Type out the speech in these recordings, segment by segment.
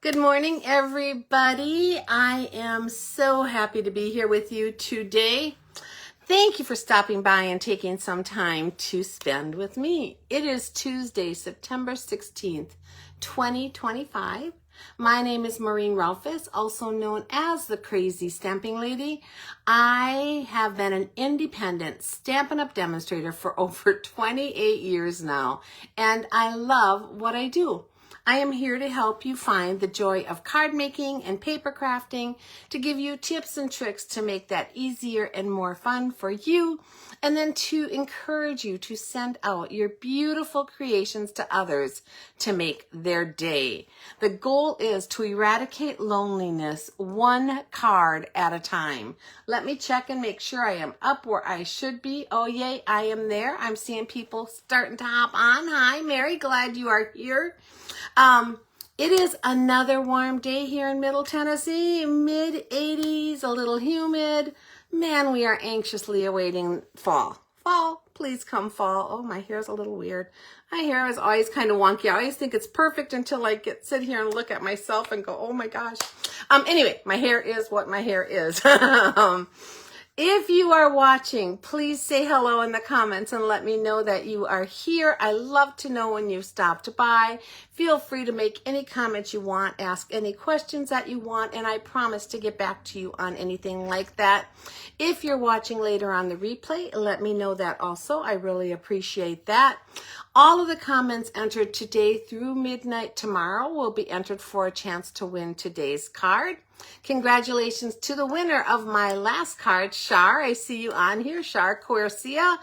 Good morning, everybody. I am so happy to be here with you today. Thank you for stopping by and taking some time to spend with me. It is Tuesday, September 16th, 2025. My name is Maureen Rolfes, also known as the Crazy Stamping Lady. I have been an independent Stampin' Up! Demonstrator for over 28 years now, and I love what I do. I am here to help you find the joy of card making and paper crafting, to give you tips and tricks to make that easier and more fun for you, and then to encourage you to send out your beautiful creations to others to make their day. The goal is to eradicate loneliness one card at a time. Let me check and make sure I am up where I should be. Oh, yay, I am there. I'm seeing people starting to hop on. Hi, Mary, glad you are here. It is another warm day here in Middle Tennessee, mid-80s, a little humid. Man, we are anxiously awaiting fall. Fall, please come fall. Oh, my hair's a little weird. My hair is always kind of wonky. I always think it's perfect until I sit here and look at myself and go, oh my gosh. Anyway, my hair is what my hair is. If you are watching, please say hello in the comments and let me know that you are here. I love to know when you've stopped by. Feel free to make any comments you want, ask any questions that you want, and I promise to get back to you on anything like that. If you're watching later on the replay, let me know that also. I really appreciate that. All of the comments entered today through midnight tomorrow will be entered for a chance to win today's card. Congratulations to the winner of my last card, Shar. I see you on here, Shar Quercia.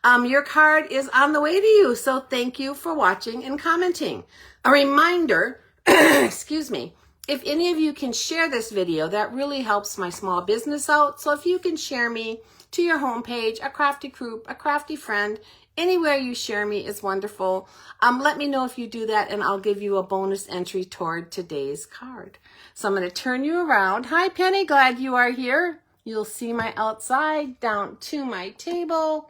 Your card is on the way to you, so thank you for watching and commenting. A reminder, excuse me, if any of you can share this video, that really helps my small business out. So if you can share me to your homepage, a crafty group, a crafty friend, anywhere you share me is wonderful. Let me know if you do that, and I'll give you a bonus entry toward today's card. So I'm going to turn you around. Hi, Penny. Glad you are here. You'll see my outside down to my table.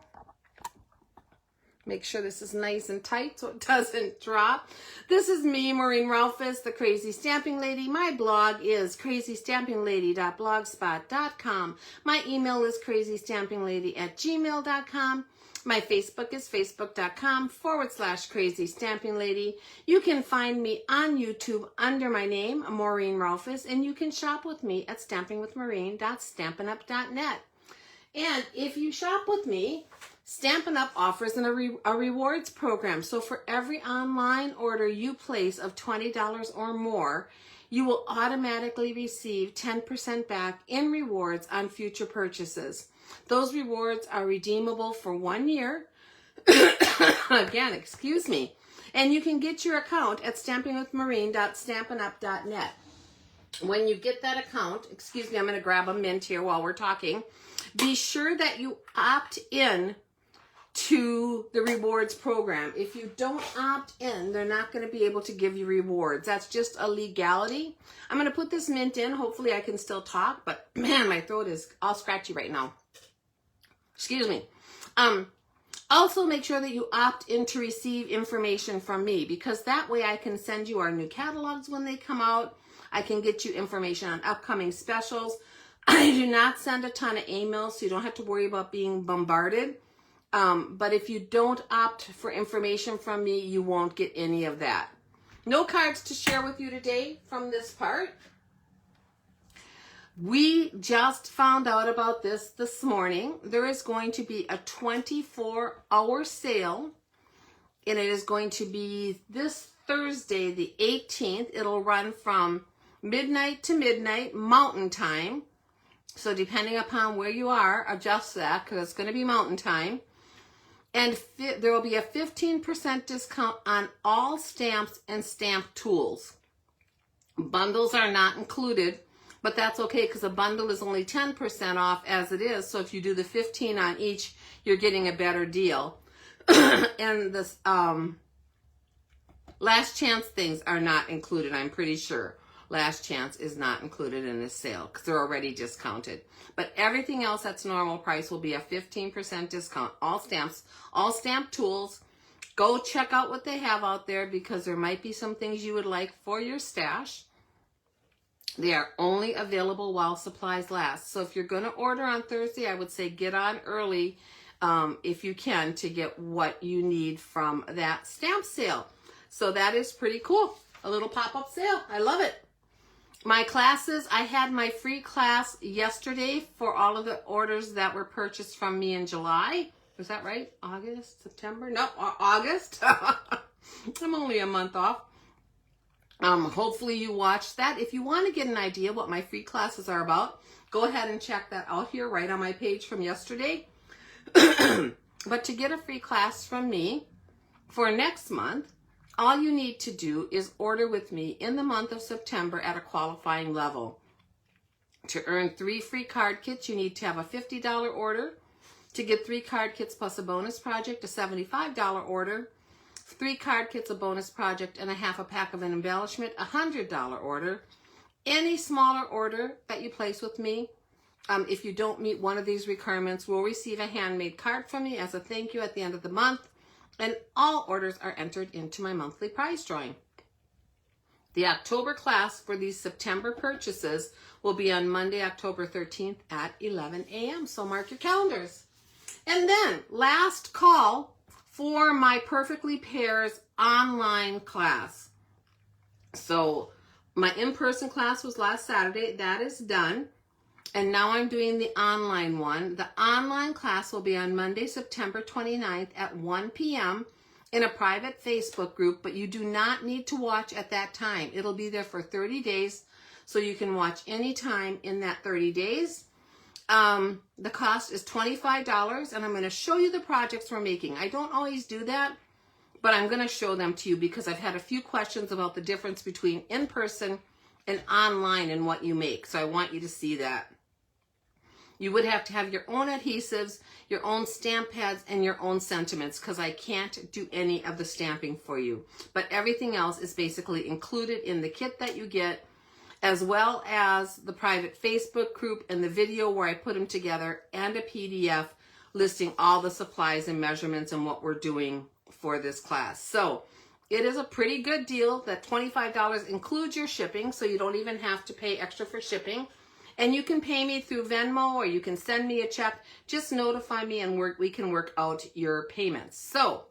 Make sure this is nice and tight so it doesn't drop. This is me, Maureen Rolfes, the Crazy Stamping Lady. My blog is crazystampinglady.blogspot.com. My email is crazystampinglady@gmail.com. My Facebook is facebook.com/Crazy Stamping Lady. You can find me on YouTube under my name, Maureen Rolfes, and you can shop with me at stampingwithmaureen.stampinup.net. And if you shop with me, Stampin' Up! Offers a rewards program. So for every online order you place of $20 or more, you will automatically receive 10% back in rewards on future purchases. Those rewards are redeemable for 1 year. Again, excuse me. And you can get your account at stampingwithmaureen.stampinup.net. When you get that account, excuse me, I'm going to grab a mint here while we're talking. Be sure that you opt in to the rewards program. If you don't opt in, they're not going to be able to give you rewards. That's just a legality. I'm going to put this mint in. Hopefully I can still talk, but man, my throat is all scratchy right now. Excuse me. Also make sure that you opt in to receive information from me, because that way I can send you our new catalogs when they come out. I can get you information on upcoming specials. I do not send a ton of emails, so you don't have to worry about being bombarded. But if you don't opt for information from me, you won't get any of that. No cards to share with you today from this part. We just found out about this morning. There is going to be a 24-hour sale, and it is going to be this Thursday, the 18th. It'll run from midnight to midnight Mountain Time. So depending upon where you are, adjust that, because it's going to be Mountain Time. And there will be a 15% discount on all stamps and stamp tools. Bundles are not included, but that's okay, because a bundle is only 10% off as it is. So if you do the 15 on each, you're getting a better deal. And this last chance things are not included, I'm pretty sure. Last chance is not included in this sale because they're already discounted. But everything else that's normal price will be a 15% discount. All stamps, all stamp tools. Go check out what they have out there, because there might be some things you would like for your stash. They are only available while supplies last. So if you're going to order on Thursday, I would say get on early if you can to get what you need from that stamp sale. So that is pretty cool. A little pop-up sale. I love it. My classes, I had my free class yesterday for all of the orders that were purchased from me in July. Was that right? August, September? No, August. I'm only a month off. Hopefully you watched that. If you want to get an idea what my free classes are about, go ahead and check that out here right on my page from yesterday. But to get a free class from me for next month, all you need to do is order with me in the month of September at a qualifying level. To earn 3 free card kits, you need to have a $50 order. To get 3 card kits plus a bonus project, a $75 order. 3 card kits, a bonus project, and a half a pack of an embellishment, a $100 order. Any smaller order that you place with me, if you don't meet one of these requirements, will receive a handmade card from me as a thank you at the end of the month, and all orders are entered into my monthly prize drawing. The October class for these September purchases will be on Monday, October 13th at 11 a.m., so mark your calendars. And then, last call for my Perfectly Pairs online class. So my in-person class was last Saturday. That is done. And now I'm doing the online one. The online class will be on Monday, September 29th at 1 p.m. in a private Facebook group, but you do not need to watch at that time. It'll be there for 30 days, so you can watch anytime in that 30 days. The cost is $25, and I'm going to show you the projects we're making. I don't always do that, but I'm going to show them to you because I've had a few questions about the difference between in-person and online and what you make. So I want you to see that. You would have to have your own adhesives, your own stamp pads, and your own sentiments because I can't do any of the stamping for you. But everything else is basically included in the kit that you get, as well as the private Facebook group and the video where I put them together, and a PDF listing all the supplies and measurements and what we're doing for this class. So it is a pretty good deal. That $25 includes your shipping, so you don't even have to pay extra for shipping. And you can pay me through Venmo or you can send me a check. Just notify me and we can work out your payments. So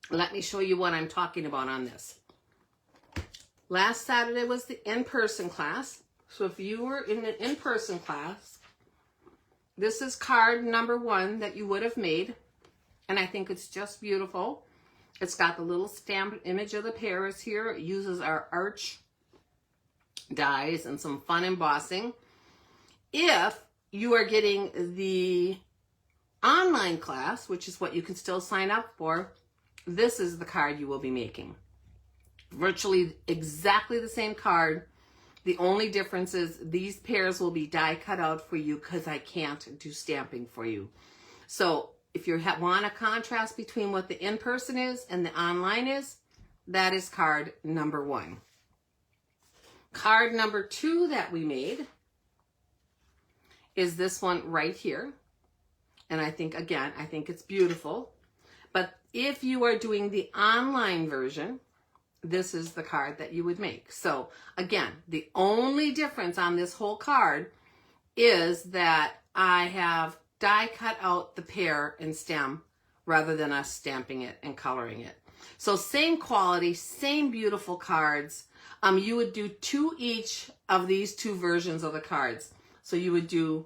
let me show you what I'm talking about on this. Last Saturday was the in-person class. So if you were in an in-person class, this is card number 1 that you would have made. And I think it's just beautiful. It's got the little stamped image of the Paris here. It uses our arch dies and some fun embossing. If you are getting the online class, which is what you can still sign up for, this is the card you will be making. Virtually exactly the same card. The only difference is these pairs will be die cut out for you because I can't do stamping for you. So if you want a contrast between what the in-person is and the online is, that is card number 1. Card number 2 that we made is this one right here. And I think, again, I think it's beautiful. But if you are doing the online version, this is the card that you would make. So again, the only difference on this whole card is that I have die cut out the pear and stem rather than us stamping it and coloring it. So same quality, same beautiful cards. You would do 2 each of these 2 versions of the cards. So you would do,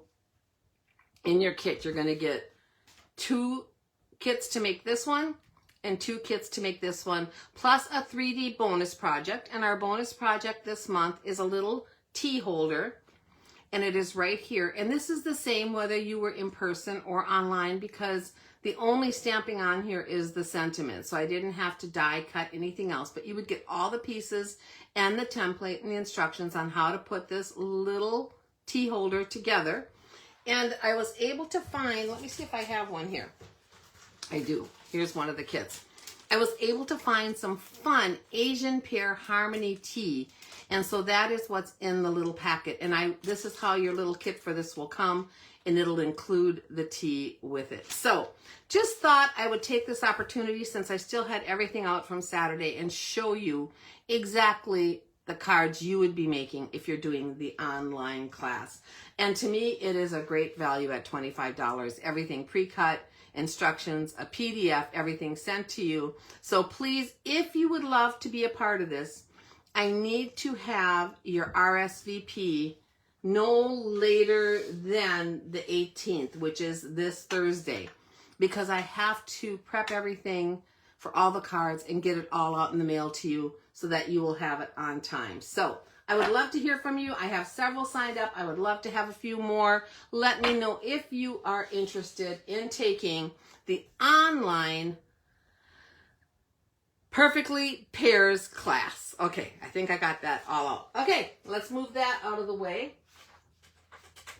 in your kit, you're going to get 2 kits to make this one and 2 kits to make this one, plus a 3D bonus project. And our bonus project this month is a little tea holder, and it is right here. And this is the same whether you were in person or online, because the only stamping on here is the sentiment. So I didn't have to die cut anything else, but you would get all the pieces and the template and the instructions on how to put this little tea holder together. And I was able to find, let me see if I have one here. I do. Here's one of the kits. I was able to find some fun Asian pear harmony tea. And so that is what's in the little packet. And this is how your little kit for this will come, and it'll include the tea with it. So just thought I would take this opportunity, since I still had everything out from Saturday, and show you exactly the cards you would be making if you're doing the online class. And to me, it is a great value at $25. Everything pre-cut, instructions, a PDF, everything sent to you. So please, if you would love to be a part of this, I need to have your RSVP no later than the 18th, which is this Thursday, because I have to prep everything for all the cards and get it all out in the mail to you so that you will have it on time. So I would love to hear from you. I have several signed up. I would love to have a few more. Let me know if you are interested in taking the online Perfectly Pairs class. Okay, I think I got that all out. Okay, let's move that out of the way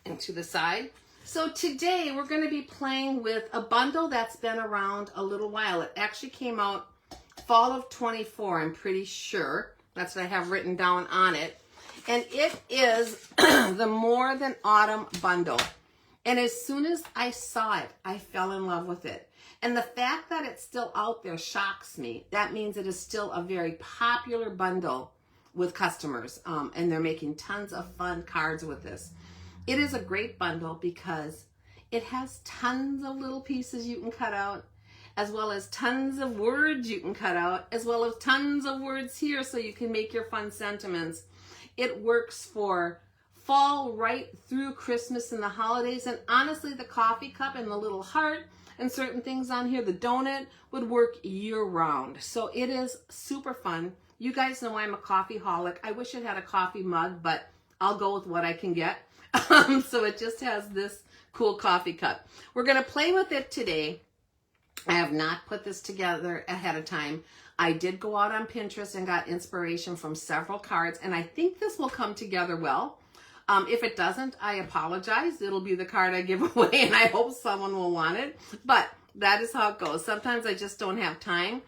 and to the side. So today we're going to be playing with a bundle that's been around a little while. It actually came out fall of 24, I'm pretty sure. That's what I have written down on it. And it is the More Than Autumn bundle. And as soon as I saw it, I fell in love with it. And the fact that it's still out there shocks me. That means it is still a very popular bundle with customers. And they're making tons of fun cards with this. It is a great bundle because it has tons of little pieces you can cut out, as well as tons of words you can cut out, as well as tons of words here so you can make your fun sentiments. It works for fall right through Christmas and the holidays. And honestly, the coffee cup and the little heart and certain things on here, the donut, would work year round. So it is super fun. You guys know I'm a coffee holic. I wish it had a coffee mug, but I'll go with what I can get. So it just has this cool coffee cup. We're going to play with it today. I have not put this together ahead of time. I did go out on Pinterest and got inspiration from several cards, and I think this will come together well. If it doesn't, I apologize. It'll be the card I give away, and I hope someone will want it. But that is how it goes. Sometimes I just don't have time.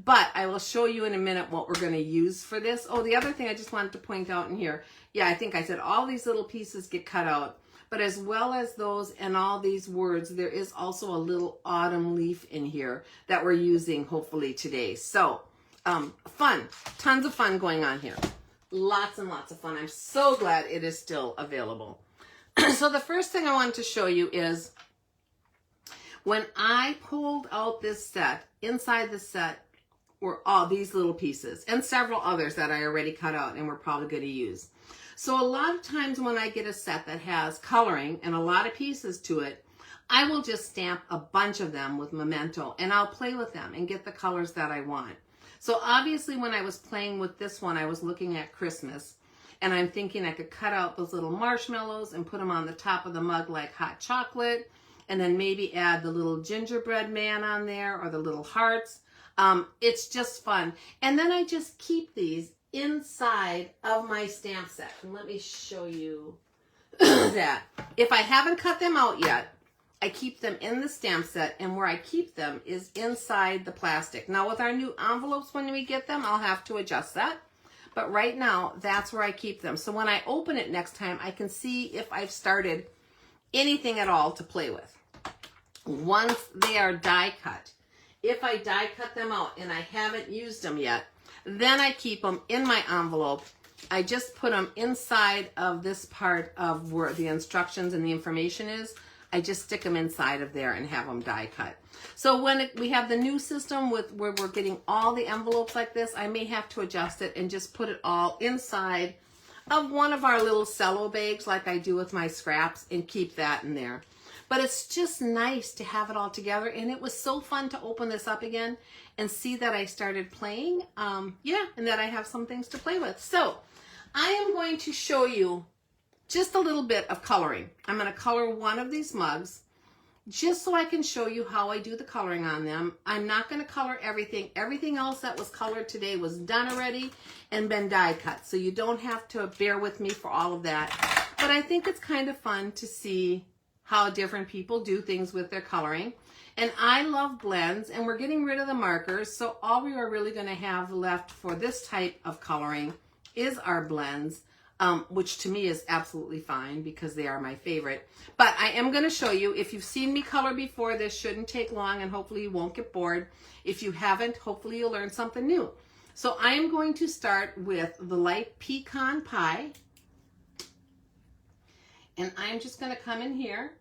But I will show you in a minute what we're going to use for this. Oh, the other thing I just wanted to point out in here. Yeah, I think I said all these little pieces get cut out. But as well as those and all these words, there is also a little autumn leaf in here that we're using hopefully today. So fun, tons of fun going on here. Lots and lots of fun. I'm so glad it is still available. So the first thing I wanted to show you is when I pulled out this set, inside the set were all these little pieces and several others that I already cut out and we're probably going to use. So a lot of times when I get a set that has coloring and a lot of pieces to it, I will just stamp a bunch of them with Memento and I'll play with them and get the colors that I want. So obviously when I was playing with this one, I was looking at Christmas and I'm thinking I could cut out those little marshmallows and put them on the top of the mug like hot chocolate, and then maybe add the little gingerbread man on there or the little hearts. It's just fun. And then I just keep these inside of my stamp set. And let me show you that. If I haven't cut them out yet, I keep them in the stamp set, and where I keep them is inside the plastic. Now with our new envelopes, when we get them, I'll have to adjust that. But right now, that's where I keep them. So when I open it next time, I can see if I've started anything at all to play with. Once they are die cut, if I die cut them out and I haven't used them yet, then I keep them in my envelope. I just put them inside of this part of where the instructions and the information is. I just stick them inside of there and have them die cut. So when we have the new system with where we're getting all the envelopes like this, I may have to adjust it and just put it all inside of one of our little cello bags like I do with my scraps and keep that in there. But it's just nice to have it all together, and it was so fun to open this up again and see that I started playing, and that I have some things to play with. So I am going to show you just a little bit of coloring. I'm going to color one of these mugs just so I can show you how I do the coloring on them. I'm not going to color everything. Everything else that was colored today was done already and been die cut. So you don't have to bear with me for all of that. But I think it's kind of fun to see how different people do things with their coloring. And I love blends, and we're getting rid of the markers. So all we are really going to have left for this type of coloring is our blends. Which to me is absolutely fine because they are my favorite. But I am going to show you, if you've seen me color before, this shouldn't take long and hopefully you won't get bored. If you haven't, hopefully you'll learn something new. So I am going to start with the light pecan pie. And I'm just going to come in here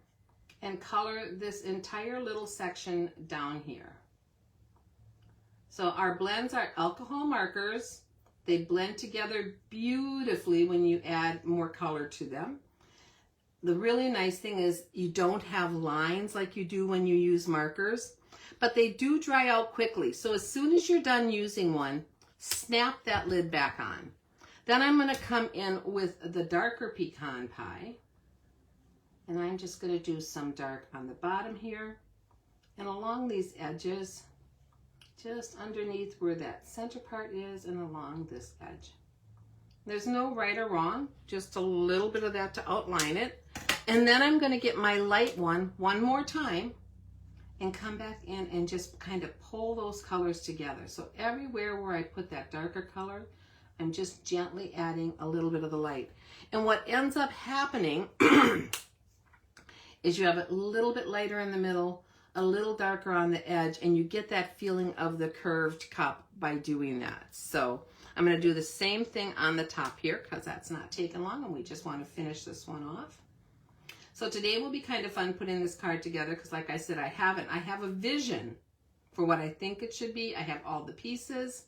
and color this entire little section down here. So our blends are alcohol markers. They blend together beautifully when you add more color to them. The really nice thing is you don't have lines like you do when you use markers, but they do dry out quickly. So as soon as you're done using one, snap that lid back on. Then I'm going to come in with the darker pecan pie. And I'm just going to do some dark on the bottom here and along these edges, just underneath where that center part is and along this edge. There's no right or wrong, just a little bit of that to outline it. And then I'm going to get my light one more time and come back in and just kind of pull those colors together. So everywhere where I put that darker color, I'm just gently adding a little bit of the light. And what ends up happening is you have it a little bit lighter in the middle, a little darker on the edge, and you get that feeling of the curved cup by doing that. So I'm going to do the same thing on the top here because that's not taking long and we just want to finish this one off. So today will be kind of fun putting this card together because like I said, I have a vision for what I think it should be. I have all the pieces.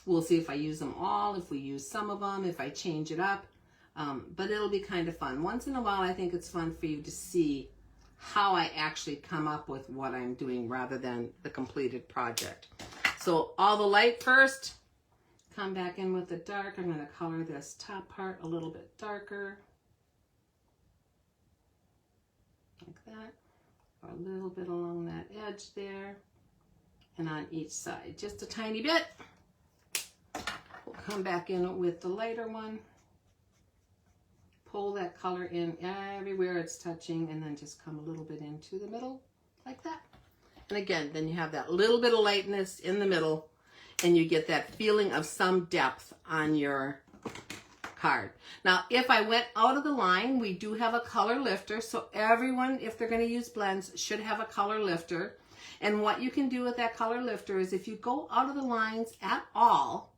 We'll see if I use them all, if we use some of them, if I change it up. But it'll be kind of fun. Once in a while, I think it's fun for you to see how I actually come up with what I'm doing rather than the completed project. So all the light first, come back in with the dark. I'm going to color this top part a little bit darker. Like that. Or a little bit along that edge there. And on each side, just a tiny bit. We'll come back in with the lighter one. Pull that color in everywhere it's touching and then just come a little bit into the middle like that. And again, then you have that little bit of lightness in the middle and you get that feeling of some depth on your card. Now, if I went out of the line, we do have a color lifter. So everyone, if they're going to use blends, should have a color lifter. And what you can do with that color lifter is if you go out of the lines at all,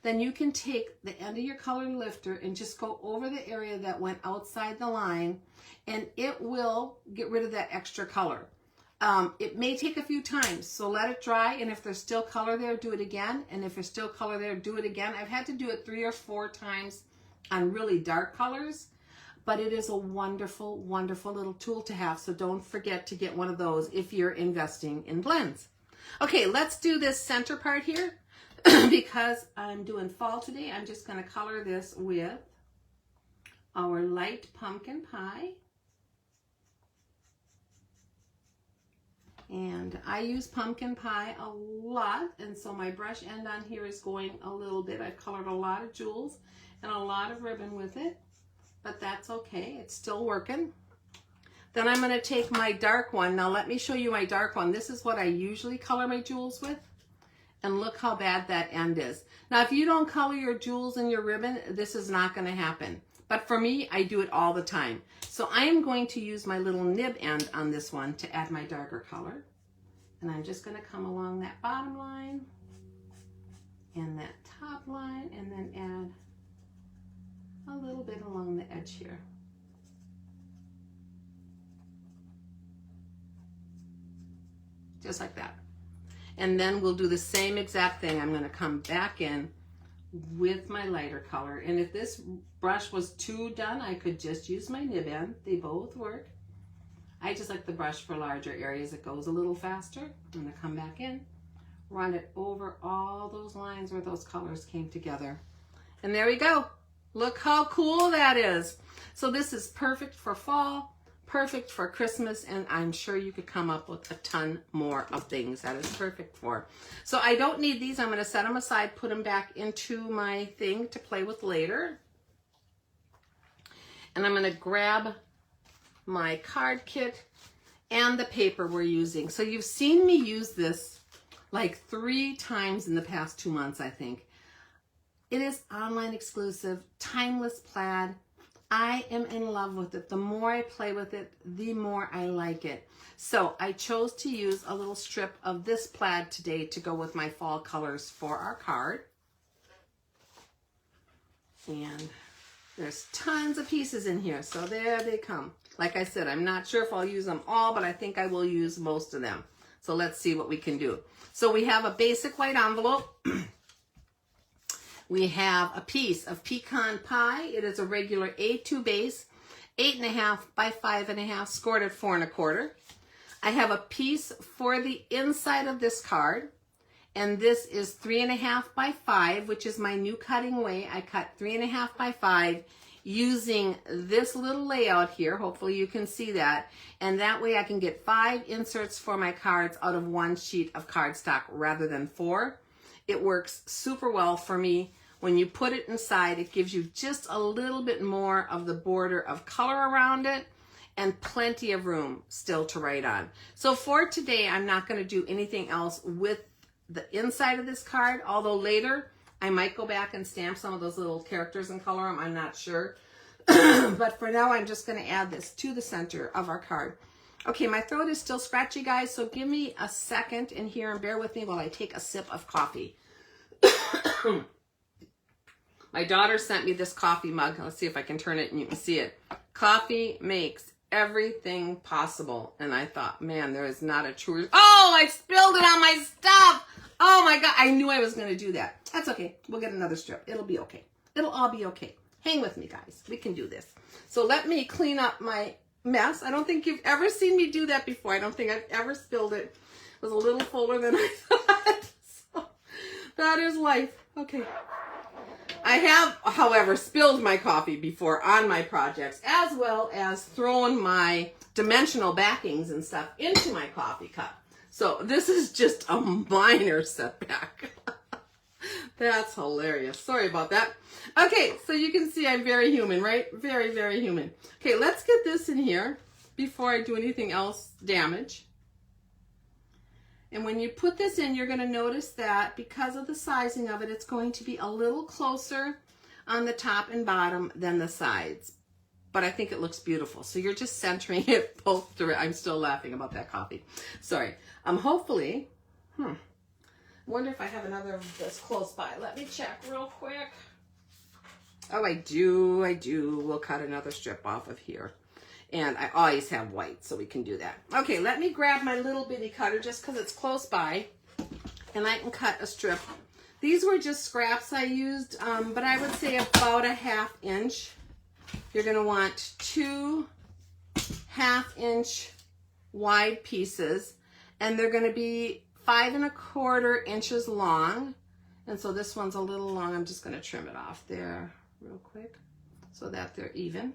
then you can take the end of your color lifter and just go over the area that went outside the line and it will get rid of that extra color. It may take a few times, so let it dry, and if there's still color there, do it again, and if there's still color there, do it again. I've had to do it 3 or 4 times on really dark colors, but it is a wonderful, wonderful little tool to have, so don't forget to get one of those if you're investing in blends. Okay, let's do this center part here. Because I'm doing fall today, I'm just going to color this with our light pumpkin pie. And I use pumpkin pie a lot, and so my brush end on here is going a little bit. I've colored a lot of jewels and a lot of ribbon with it, but that's okay. It's still working. Then I'm going to take my dark one. Now let me show you my dark one. This is what I usually color my jewels with. And look how bad that end is. Now, if you don't color your jewels and your ribbon, this is not going to happen. But for me, I do it all the time. So I am going to use my little nib end on this one to add my darker color. And I'm just going to come along that bottom line and that top line and then add a little bit along the edge here. Just like that. And then we'll do the same exact thing. I'm going to come back in with my lighter color. And if this brush was too done, I could just use my nib end. They both work. I just like the brush for larger areas. It goes a little faster. I'm going to come back in, run it over all those lines where those colors came together. And there we go. Look how cool that is. So this is perfect for fall. Perfect for Christmas, and I'm sure you could come up with a ton more of things that is perfect for. So I don't need these. I'm going to set them aside, put them back into my thing to play with later. And I'm going to grab my card kit and the paper we're using. So you've seen me use this like 3 times in the past 2 months, I think. It is online exclusive, timeless plaid. I am in love with it. The more I play with it, the more I like it. So I chose to use a little strip of this plaid today to go with my fall colors for our card. And there's tons of pieces in here, so there they come. Like I said, I'm not sure if I'll use them all, but I think I will use most of them. So let's see what we can do. So we have a basic white envelope. We have a piece of pecan pie. It is a regular A2 base, 8.5 by 5.5, scored at 4 1/4. I have a piece for the inside of this card, and this is 3.5 by 5, which is my new cutting way. I cut 3.5 by 5 using this little layout here. Hopefully you can see that. And that way I can get 5 inserts for my cards out of 1 sheet of cardstock rather than 4. It works super well for me. When you put it inside, it gives you just a little bit more of the border of color around it and plenty of room still to write on. So for today, I'm not going to do anything else with the inside of this card, although later I might go back and stamp some of those little characters and color them. I'm not sure. But for now, I'm just going to add this to the center of our card. Okay, my throat is still scratchy, guys, so give me a second in here and bear with me while I take a sip of coffee. My daughter sent me this coffee mug. Let's see if I can turn it and you can see it. Coffee makes everything possible. And I thought, man, there is not a truer... Oh, I spilled it on my stuff. Oh my God, I knew I was going to do that. That's okay. We'll get another strip. It'll be okay. It'll all be okay. Hang with me, guys. We can do this. So let me clean up my mess. I don't think you've ever seen me do that before. I don't think I've ever spilled it. It was a little fuller than I thought. So that is life. Okay. I have, however, spilled my coffee before on my projects, as well as thrown my dimensional backings and stuff into my coffee cup. So this is just a minor setback. That's hilarious. Sorry about that. Okay, so you can see I'm very human, right? Very, very human. Okay, let's get this in here before I do anything else damage. And when you put this in, you're going to notice that because of the sizing of it, it's going to be a little closer on the top and bottom than the sides. But I think it looks beautiful. So you're just centering it both directions. I'm still laughing about that coffee. Sorry. Hopefully, I wonder if I have another of this close by. Let me check real quick. Oh, I do. We'll cut another strip off of here. And I always have white, so we can do that. Okay, let me grab my little bitty cutter just because it's close by, and I can cut a strip. These were just scraps I used, but I would say about a 1/2 inch. You're going to want 2 1/2-inch wide pieces, and they're going to be 5 1/4 inches long. And so this one's a little long. I'm just going to trim it off there real quick so that they're even.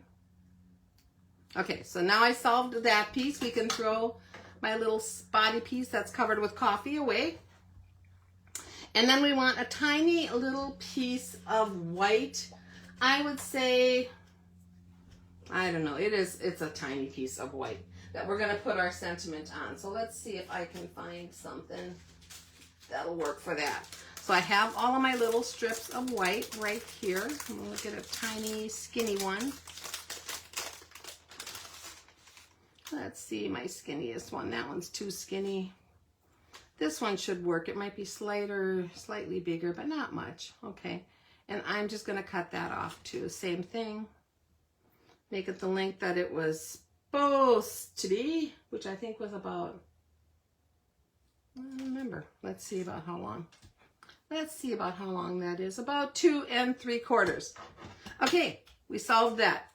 Okay, so now I solved that piece. We can throw my little spotty piece that's covered with coffee away. And then we want a tiny little piece of white. I would say, I don't know, it's a tiny piece of white that we're gonna put our sentiment on. So let's see if I can find something that'll work for that. So I have all of my little strips of white right here. I'm gonna look at a tiny skinny one. Let's see, my skinniest one. That one's too skinny. This one should work. It might be slightly bigger, but not much. Okay. And I'm just going to cut that off too. Same thing. Make it the length that it was supposed to be, which I think was about, I don't remember. Let's see about how long. Let's see about how long that is. About 2 3/4. Okay, we solved that.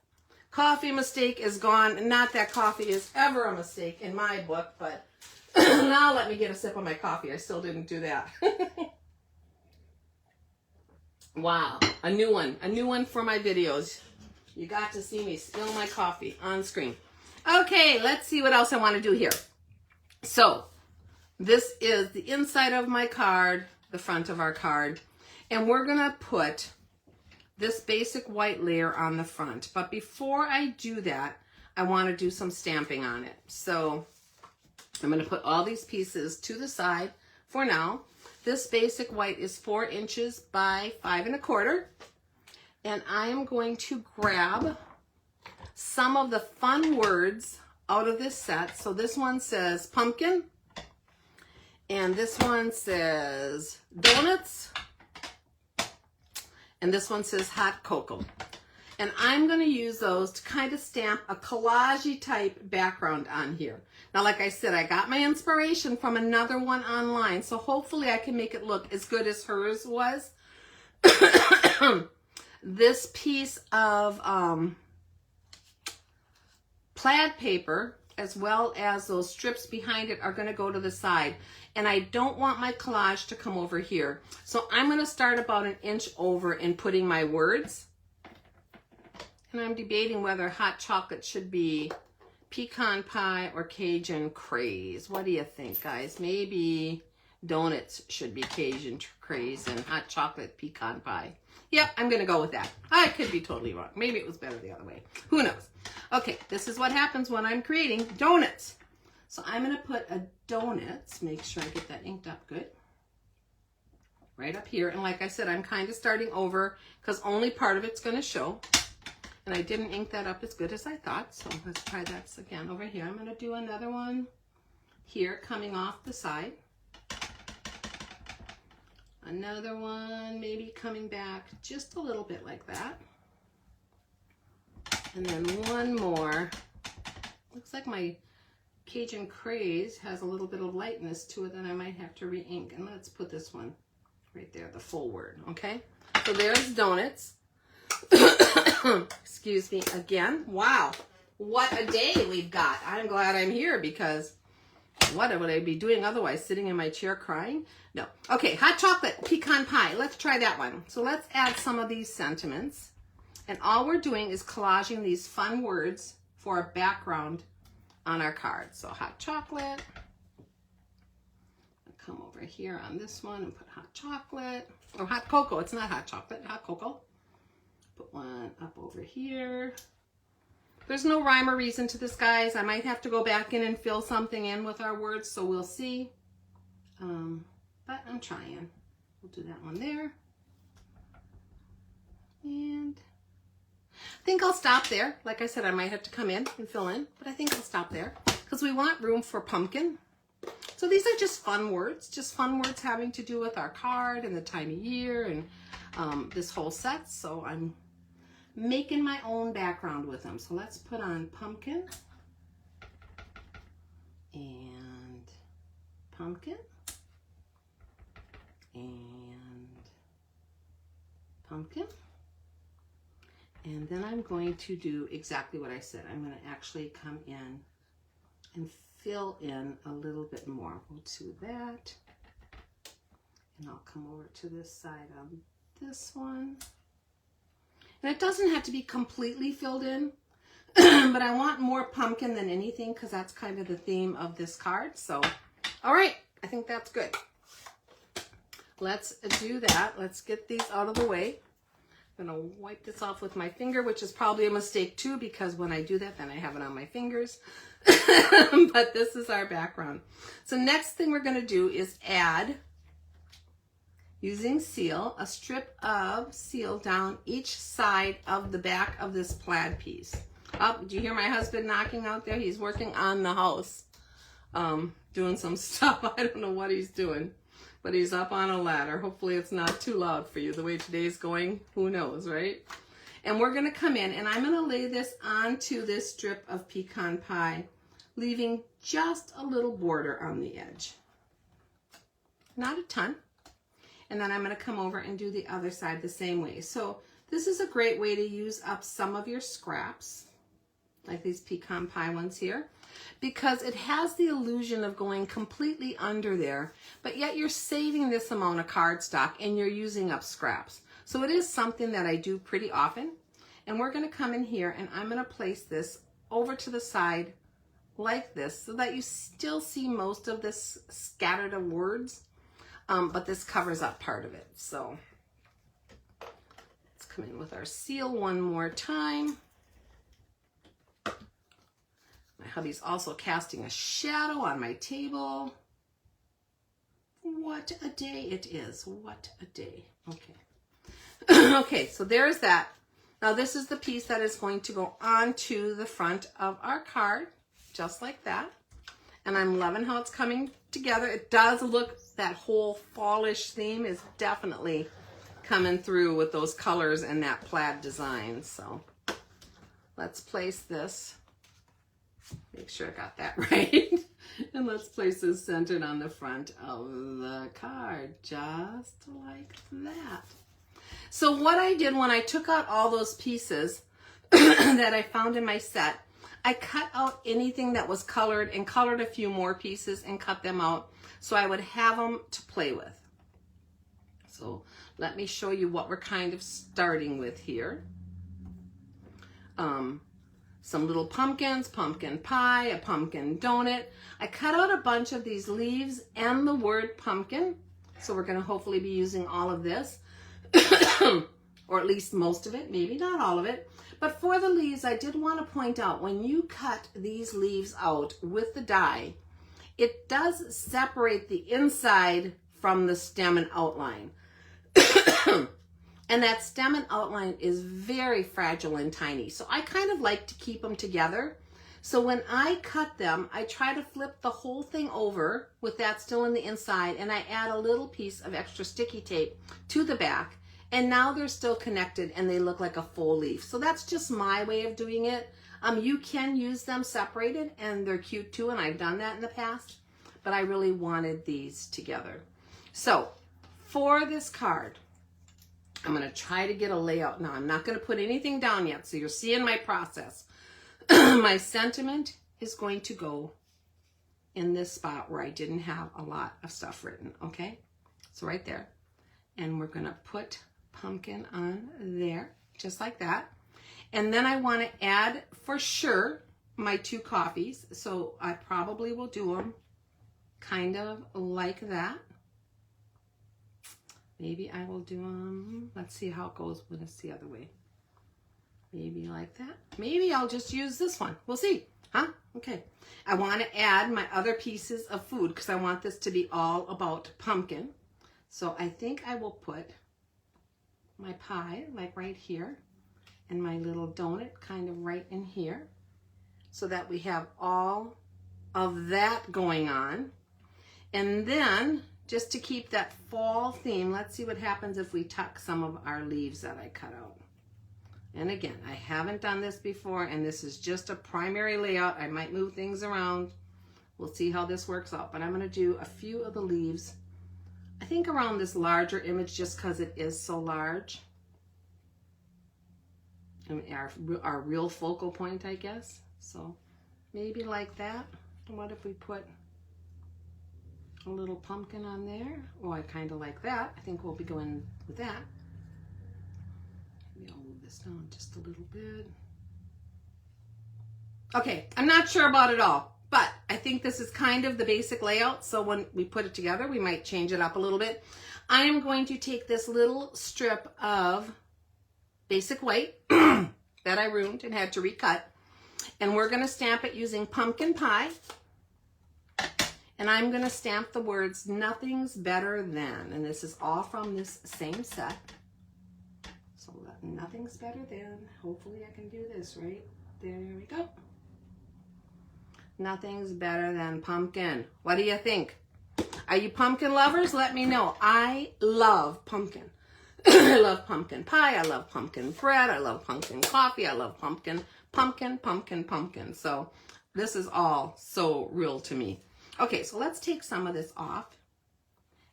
Coffee mistake is gone. Not that coffee is ever a mistake in my book, but now let me get a sip of my coffee. I still didn't do that. Wow, a new one for my videos. You got to see me spill my coffee on screen. Okay, let's see what else I want to do here. So this is the inside of my card, the front of our card, and we're gonna put this basic white layer on the front. But before I do that, I want to do some stamping on it. So I'm going to put all these pieces to the side for now. This basic white is 4 inches by 5 1/4. And I am going to grab some of the fun words out of this set. So this one says pumpkin, and this one says donuts, and this one says hot cocoa. And I'm going to use those to kind of stamp a collage-y type background on here. Now, like I said, I got my inspiration from another one online, so hopefully I can make it look as good as hers was. This piece of plaid paper, as well as those strips behind it, are going to go to the side. And I don't want my collage to come over here. So I'm going to start about 1 inch over in putting my words. And I'm debating whether hot chocolate should be pecan pie or Cajun craze. What do you think, guys? Maybe donuts should be Cajun craze and hot chocolate pecan pie. Yep, I'm going to go with that. I could be totally wrong. Maybe it was better the other way. Who knows? Okay, this is what happens when I'm creating donuts. So I'm going to put a donuts, make sure I get that inked up good, right up here. And like I said, I'm kind of starting over because only part of it's going to show. And I didn't ink that up as good as I thought. So let's try that again over here. I'm going to do another one here coming off the side. Another one maybe coming back just a little bit like that. And then one more. Looks like my Cajun craze has a little bit of lightness to it that I might have to re-ink. And let's put this one right there, the full word, okay? So there's donuts. Excuse me again. Wow, what a day we've got. I'm glad I'm here because what would I be doing otherwise? Sitting in my chair crying? No. Okay, hot chocolate pecan pie. Let's try that one. So let's add some of these sentiments. And all we're doing is collaging these fun words for a background on our card. So hot chocolate. I'll come over here on this one and put hot chocolate. Or hot cocoa. It's not hot chocolate, hot cocoa. Put one up over here. There's no rhyme or reason to this, guys. I might have to go back in and fill something in with our words, so we'll see. But I'm trying. We'll do that one there. And I think I'll stop there. Like I said, I might have to come in and fill in, but I think I'll stop there because we want room for pumpkin. So these are just fun words having to do with our card and the time of year and this whole set. So I'm making my own background with them. So let's put on pumpkin and pumpkin and pumpkin. And then I'm going to do exactly what I said. I'm going to actually come in and fill in a little bit more. We'll do that. And I'll come over to this side on this one. And it doesn't have to be completely filled in, but I want more pumpkin than anything because that's kind of the theme of this card. So, all right, I think that's good. Let's do that. Let's get these out of the way. I'm going to wipe this off with my finger, which is probably a mistake too, because when I do that, then I have it on my fingers. But this is our background. So next thing we're going to do is add, using seal, a strip of seal down each side of the back of this plaid piece. Oh, did you hear my husband knocking out there? He's working on the house, doing some stuff. I don't know what he's doing, but he's up on a ladder. Hopefully it's not too loud for you. The way today's going, who knows, right? And we're going to come in and I'm going to lay this onto this strip of pecan pie, leaving just a little border on the edge. Not a ton. And then I'm going to come over and do the other side the same way. So this is a great way to use up some of your scraps, like these pecan pie ones here, because it has the illusion of going completely under there, but yet you're saving this amount of cardstock and you're using up scraps. So it is something that I do pretty often. And we're going to come in here and I'm going to place this over to the side like this so that you still see most of this scattered of words. But this covers up part of it. So let's come in with our seal one more time. My hubby's also casting a shadow on my table. What a day it is. What a day. Okay. Okay, so there's that. Now this is the piece that is going to go onto the front of our card, just like that. And I'm loving how it's coming together. It does look, that whole fallish theme is definitely coming through with those colors and that plaid design. So let's place this, make sure I got that right. And let's place this centered on the front of the card, just like that. So what I did when I took out all those pieces that I found in my set, I cut out anything that was colored and colored a few more pieces and cut them out so I would have them to play with. So let me show you what we're kind of starting with here. Some little pumpkins, pumpkin pie, a pumpkin donut. I cut out a bunch of these leaves and the word pumpkin. So we're going to hopefully be using all of this. Or at least most of it, maybe not all of it. But for the leaves, I did want to point out, when you cut these leaves out with the die, it does separate the inside from the stem and outline. And that stem and outline is very fragile and tiny. So I kind of like to keep them together. So when I cut them, I try to flip the whole thing over with that still in the inside, and I add a little piece of extra sticky tape to the back. And now they're still connected and they look like a full leaf. So that's just my way of doing it. You can use them separated and they're cute too, and I've done that in the past, but I really wanted these together. So for this card, I'm going to try to get a layout now. I'm not going to put anything down yet, so you're seeing my process. My sentiment is going to go in this spot where I didn't have a lot of stuff written, okay? So right there. And we're going to put pumpkin on there, just like that. And then I want to add, for sure, my 2 coffees. So I probably will do them kind of like that. Maybe I will do them, let's see how it goes when it's the other way. Maybe like that. Maybe I'll just use this one. We'll see, huh? Okay. I want to add my other pieces of food because I want this to be all about pumpkin. So I think I will put my pie like right here and my little donut kind of right in here so that we have all of that going on. And then just to keep that fall theme, let's see what happens if we tuck some of our leaves that I cut out. And again, I haven't done this before, and this is just a primary layout. I might move things around. We'll see how this works out, but I'm going to do a few of the leaves, I think around this larger image just because it is so large. And our real focal point, I guess. So maybe like that. And what if we put a little pumpkin on there? Oh, I kind of like that. I think we'll be going with that. Maybe I'll move this down just a little bit. Okay, I'm not sure about it all, but I think this is kind of the basic layout. So when we put it together, we might change it up a little bit. I am going to take this little strip of basic white that I ruined and had to recut, and we're going to stamp it using pumpkin pie. And I'm going to stamp the words "Nothing's Better Than," and this is all from this same set. So nothing's better than, hopefully I can do this right. There we go. Nothing's better than pumpkin. What do you think? Are you pumpkin lovers? Let me know. I love pumpkin. I love pumpkin pie. I love pumpkin bread. I love pumpkin coffee. I love pumpkin. So this is all so real to me. Okay, so let's take some of this off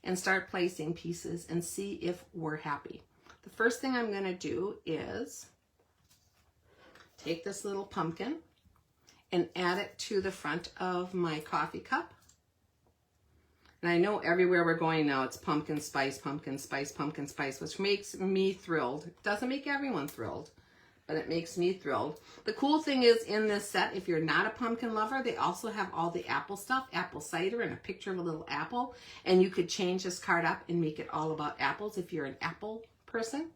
and start placing pieces and see if we're happy. The first thing I'm going to do is take this little pumpkin and add it to the front of my coffee cup. And I know everywhere we're going now, it's pumpkin spice, which makes me thrilled. It doesn't make everyone thrilled, but it makes me thrilled. The cool thing is, in this set, if you're not a pumpkin lover, they also have all the apple stuff, apple cider and a picture of a little apple. And you could change this card up and make it all about apples if you're an apple person.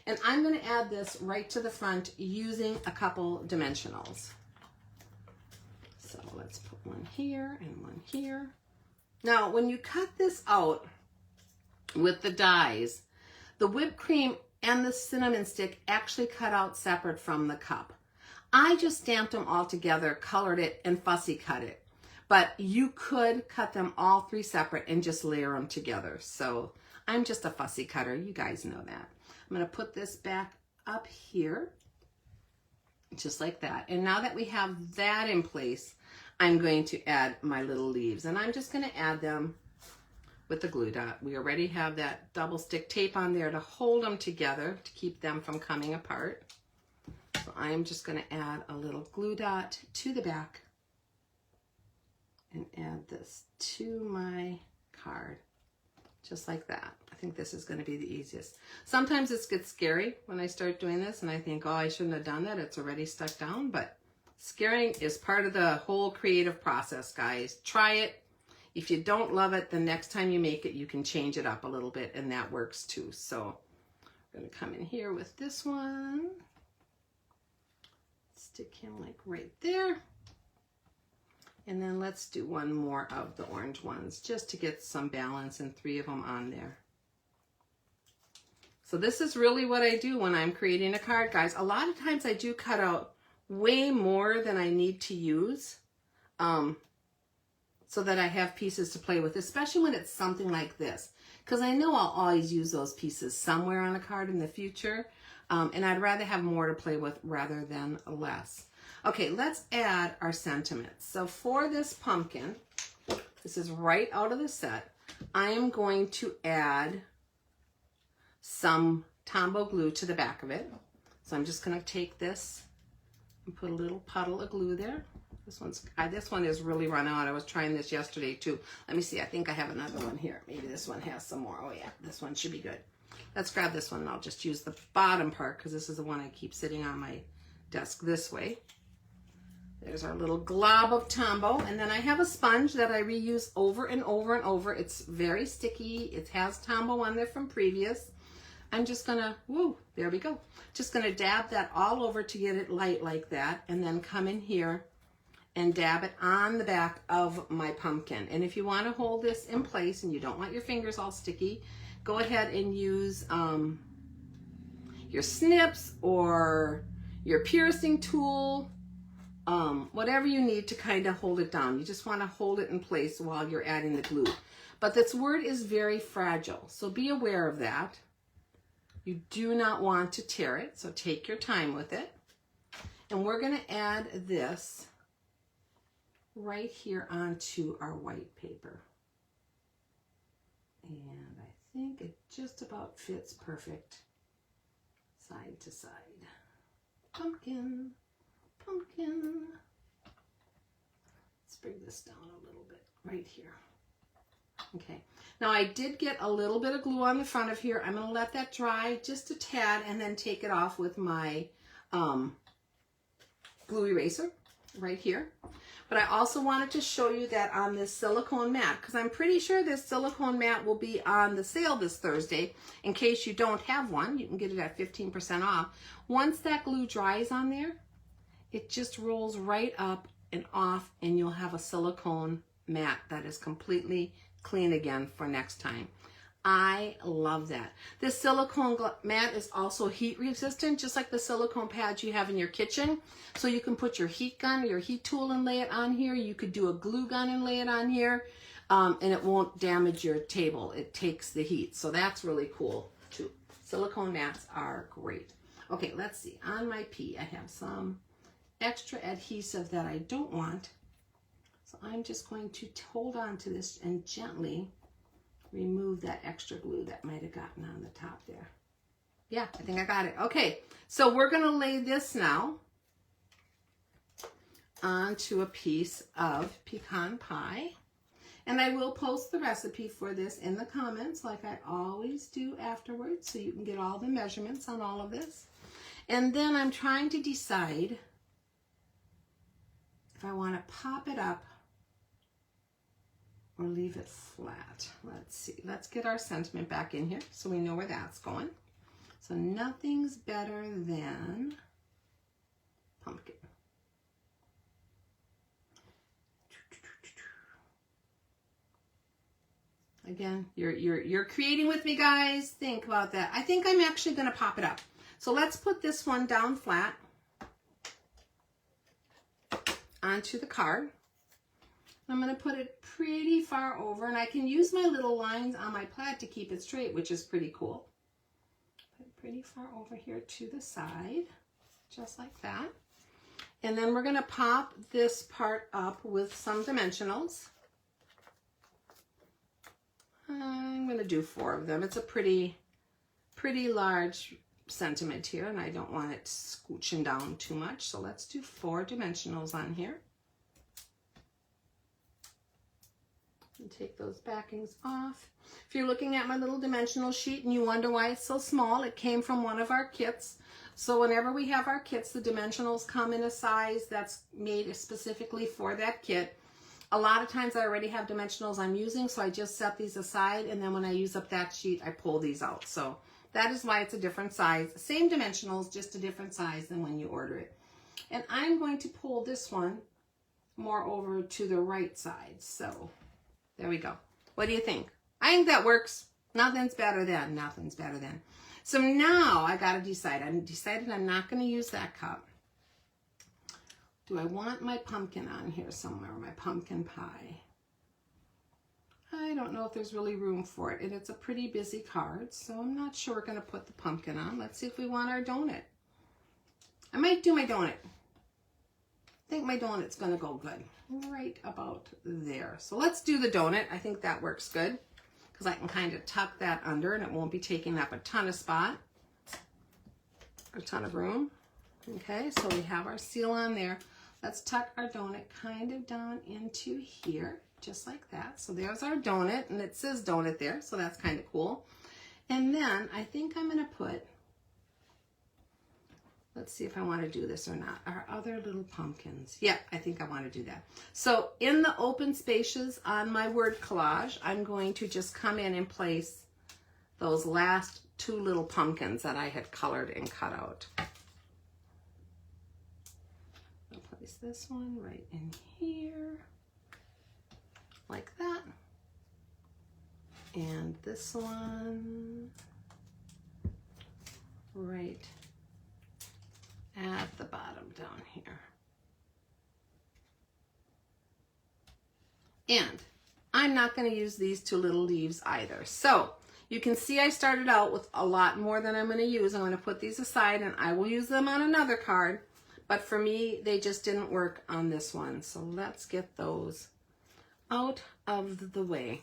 And I'm going to add this right to the front using a couple dimensionals. So let's put one here and one here. Now, when you cut this out with the dies, the whipped cream and the cinnamon stick actually cut out separate from the cup. I just stamped them all together, colored it, and fussy cut it. But you could cut them all 3 separate and just layer them together. So I'm just a fussy cutter. You guys know that. I'm going to put this back up here, just like that. And now that we have that in place, I'm going to add my little leaves. And I'm just going to add them with the glue dot. We already have that double stick tape on there to hold them together to keep them from coming apart. So I'm just going to add a little glue dot to the back and add this to my card, just like that. I think this is going to be the easiest. Sometimes it gets scary when I start doing this and I think, oh, I shouldn't have done that. It's already stuck down, but scaring is part of the whole creative process, guys. Try it. If you don't love it, the next time you make it, you can change it up a little bit, and that works too. So I'm going to come in here with this one. Stick him like right there. And then let's do one more of the orange ones just to get some balance, and 3 of them on there. So this is really what I do when I'm creating a card, guys. A lot of times I do cut out way more than I need to use so that I have pieces to play with, especially when it's something like this. Because I know I'll always use those pieces somewhere on a card in the future. And I'd rather have more to play with rather than less. Okay, let's add our sentiments. So for this pumpkin, this is right out of the set, I am going to add some Tombow glue to the back of it. So I'm just going to take this and put a little puddle of glue there. This one is really run out. I was trying this yesterday too. Let me see. I think I have another one here. Maybe this one has some more. Oh yeah, this one should be good. Let's grab this one and I'll just use the bottom part because this is the one I keep sitting on my desk this way. There's our little glob of Tombow. And then I have a sponge that I reuse over and over and over. It's very sticky. It has Tombow on there from previous. I'm just gonna, woo, there we go. Just gonna dab that all over to get it light like that, and then come in here and dab it on the back of my pumpkin. And if you want to hold this in place and you don't want your fingers all sticky, go ahead and use your snips or your piercing tool, whatever you need to kind of hold it down. You just want to hold it in place while you're adding the glue. But this word is very fragile, so be aware of that. You do not want to tear it, so take your time with it. And we're going to add this right here onto our white paper. And I think it just about fits perfect side to side. Pumpkin, pumpkin. Let's bring this down a little bit right here. Okay, now I did get a little bit of glue on the front of here. I'm going to let that dry just a tad and then take it off with my glue eraser right here. But I also wanted to show you that on this silicone mat, because I'm pretty sure this silicone mat will be on the sale this Thursday. In case you don't have one, you can get it at 15% off. Once that glue dries on there, it just rolls right up and off, and you'll have a silicone mat that is completely clean again for next time. I love that. This silicone mat is also heat resistant, just like the silicone pads you have in your kitchen. So you can put your heat gun or your heat tool and lay it on here. You could do a glue gun and lay it on here, and it won't damage your table. It takes the heat. So that's really cool too. Silicone mats are great. Okay, let's see. On my P, I have some extra adhesive that I don't want. So I'm just going to hold on to this and gently remove that extra glue that might have gotten on the top there. Yeah, I think I got it. Okay, so we're going to lay this now onto a piece of pecan pie. And I will post the recipe for this in the comments like I always do afterwards, so you can get all the measurements on all of this. And then I'm trying to decide if I want to pop it up or leave it flat. Let's see. Let's get our sentiment back in here so we know where that's going. So nothing's better than pumpkin. I Again, you're creating with me, guys. Think about that. I think I'm actually going to pop it up. So let's put this one down flat onto the card. I'm going to put it pretty far over, and I can use my little lines on my plaid to keep it straight, which is pretty cool. Put it pretty far over here to the side, just like that. And then we're going to pop this part up with some dimensionals. I'm going to do 4 of them. It's a pretty large sentiment here, and I don't want it scooching down too much. So let's do 4 dimensionals on here. And take those backings off. If you're looking at my little dimensional sheet and you wonder why it's so small, it came from one of our kits. So whenever we have our kits, the dimensionals come in a size that's made specifically for that kit. A lot of times I already have dimensionals I'm using, so I just set these aside, and then when I use up that sheet, I pull these out. So that is why it's a different size. Same dimensionals, just a different size than when you order it. And I'm going to pull this one more over to the right side. So there we go. What do you think? I think that works. Nothing's better than. Nothing's better than. So now I got to decide. I've decided I'm not going to use that cup. Do I want my pumpkin on here somewhere, my pumpkin pie? I don't know if there's really room for it, and it's a pretty busy card, so I'm not sure we're going to put the pumpkin on. Let's see if we want our donut. I might do my donut. I think my donut's going to go good right about there. So let's do the donut. I think that works good because I can kind of tuck that under, and it won't be taking up a ton of spot, a ton of room. Okay, so we have our seal on there. Let's tuck our donut kind of down into here, just like that. So there's our donut, and it says donut there, so that's kind of cool. And then I think I'm going to put, let's see if I want to do this or not, our other little pumpkins. Yeah, I think I want to do that. So in the open spaces on my word collage, I'm going to just come in and place those last 2 little pumpkins that I had colored and cut out. Place this one right in here, like that. And this one right at the bottom down here. And I'm not going to use these 2 little leaves either. So you can see I started out with a lot more than I'm going to use. I'm going to put these aside, and I will use them on another card. But for me, they just didn't work on this one. So let's get those out of the way.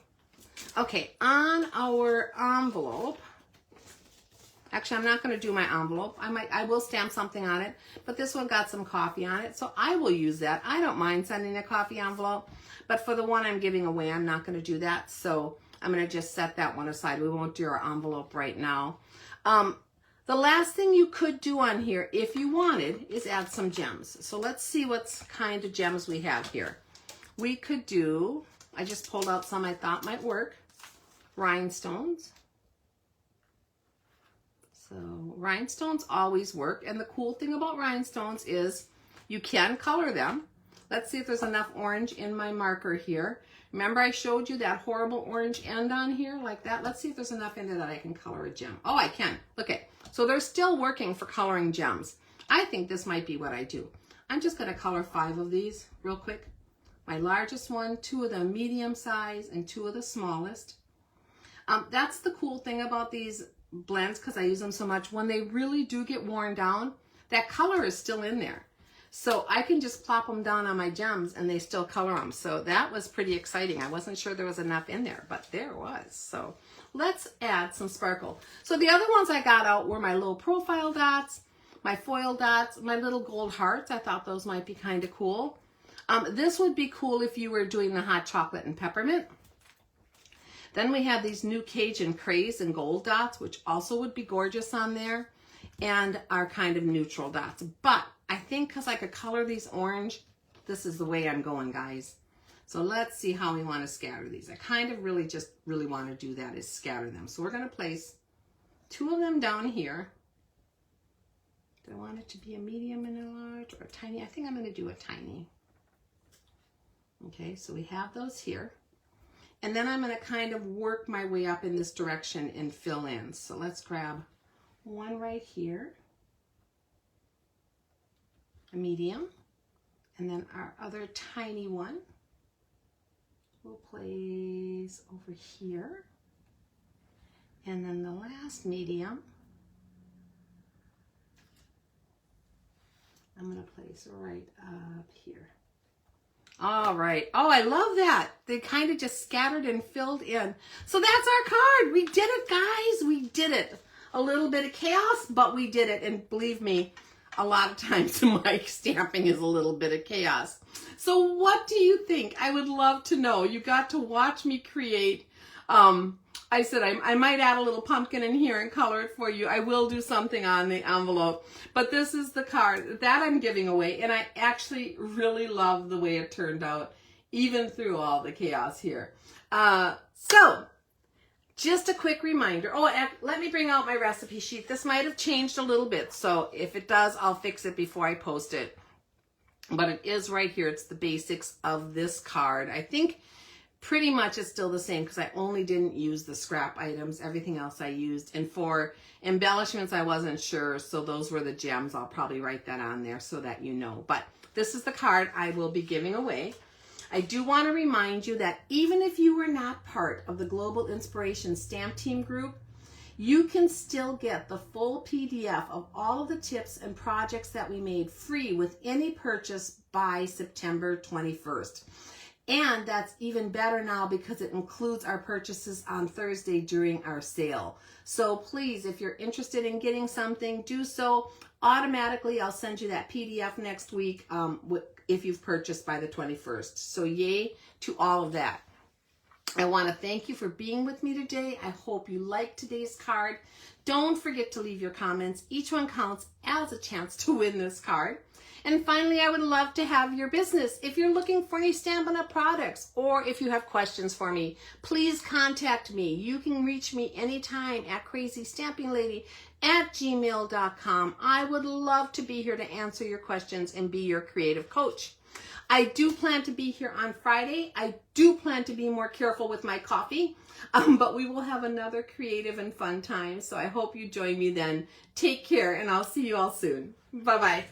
Okay, on our envelope, actually, I'm not going to do my envelope. I will stamp something on it, but this one got some coffee on it, so I will use that. I don't mind sending a coffee envelope, but for the one I'm giving away, I'm not going to do that. So I'm going to just set that one aside. We won't do our envelope right now. The last thing you could do on here, if you wanted, is add some gems. So let's see what kind of gems we have here. We could do, I just pulled out some I thought might work, rhinestones. So rhinestones always work, and the cool thing about rhinestones is you can color them. Let's see if there's enough orange in my marker here. Remember I showed you that horrible orange end on here like that? Let's see if there's enough in there that I can color a gem. Oh, I can. Okay, so they're still working for coloring gems. I think this might be what I do. I'm just going to color 5 of these real quick. My largest one, 2 of the medium size, and 2 of the smallest. That's the cool thing about these blends, because I use them so much. When they really do get worn down, that color is still in there. So I can just plop them down on my gems and they still color them. So that was pretty exciting. I wasn't sure there was enough in there, but there was. So let's add some sparkle. So the other ones I got out were my little profile dots, my foil dots, my little gold hearts. I thought those might be kind of cool. This would be cool if you were doing the hot chocolate and peppermint. Then we have these new Cajun craze and gold dots, which also would be gorgeous on there, and our kind of neutral dots. But I think because I could color these orange, this is the way I'm going, guys. So let's see how we want to scatter these. I kind of really want to do that, is scatter them. So we're going to place 2 of them down here. Do I want it to be a medium and a large or a tiny? I think I'm going to do a tiny. Okay, so we have those here. And then I'm going to kind of work my way up in this direction and fill in. So let's grab one right here, a medium, and then our other tiny one we'll place over here. And then the last medium, I'm going to place right up here. All right. Oh, I love that. They kind of just scattered and filled in. So that's our card. We did it, guys. We did it. A little bit of chaos, but we did it. And believe me, a lot of times my stamping is a little bit of chaos. So what do you think? I would love to know. You got to watch me create. I said I might add a little pumpkin in here and color it for you. I will do something on the envelope. But this is the card that I'm giving away. And I actually really love the way it turned out, even through all the chaos here. So just a quick reminder. Oh, let me bring out my recipe sheet. This might have changed a little bit. So if it does, I'll fix it before I post it. But it is right here. It's the basics of this card. I think pretty much it's still the same because I only didn't use the scrap items. Everything else I used. And for embellishments, I wasn't sure. So those were the gems. I'll probably write that on there so that you know. But this is the card I will be giving away. I do want to remind you that even if you were not part of the Global Inspiration Stamp Team group, you can still get the full PDF of all of the tips and projects that we made free with any purchase by September 21st. And that's even better now because it includes our purchases on Thursday during our sale. So please, if you're interested in getting something, do so. Automatically, I'll send you that PDF next week if you've purchased by the 21st. So yay to all of that. I want to thank you for being with me today. I hope you liked today's card. Don't forget to leave your comments. Each one counts as a chance to win this card. And finally, I would love to have your business. If you're looking for any Stampin' Up! Products or if you have questions for me, please contact me. You can reach me anytime at crazystampinglady@gmail.com. I would love to be here to answer your questions and be your creative coach. I do plan to be here on Friday. I do plan to be more careful with my coffee, but we will have another creative and fun time. So I hope you join me then. Take care, and I'll see you all soon. Bye-bye.